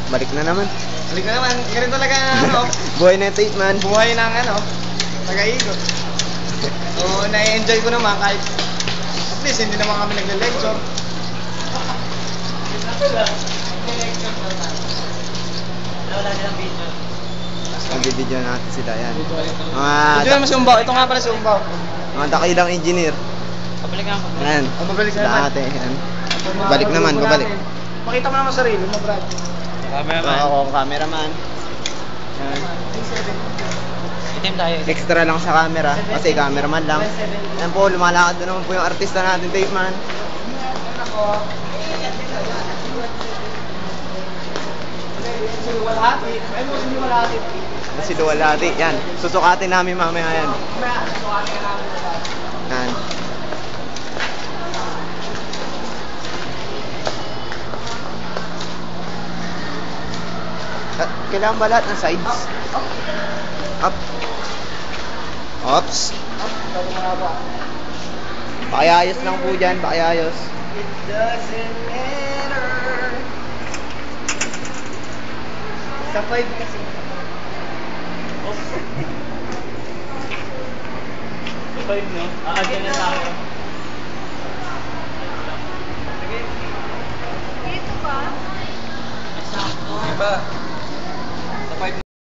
Balik na naman. Balik na naman. Ganun talaga ano. Buhay na tape man. Buhay ng ano. Taga-ikot. So, na-enjoy ko naman kahit at least hindi naman kami nagle-lecture. Wala silang video. Mag-video natin sila yan. Ito naman si Umbaw. Ito nga pala si Umbaw. Mga dakilang engineer. Pabalik nga ako. Yan. Babalik na Sila naman. ate. Yan. Balik naman, babalik. Pakita mo naman sarili mo, Brad. So, ako ang cameraman. Yan. Itim tayo. Extra lang sa camera kasi cameraman lang. Yan po, lumalakad na naman po yung artista natin, tape man. Sinuwalhati. Ay mo, sinuwalhati. Si Duwalati, yan. Susukatin namin mamaya yan. Yan. Kailangan ba lahat ng sides? Up. Ops. Pakiayos lang po dyan, pakiayos. It doesn't matter. Sa 5 kasi. Sa 5 no? Aadyan na tayo.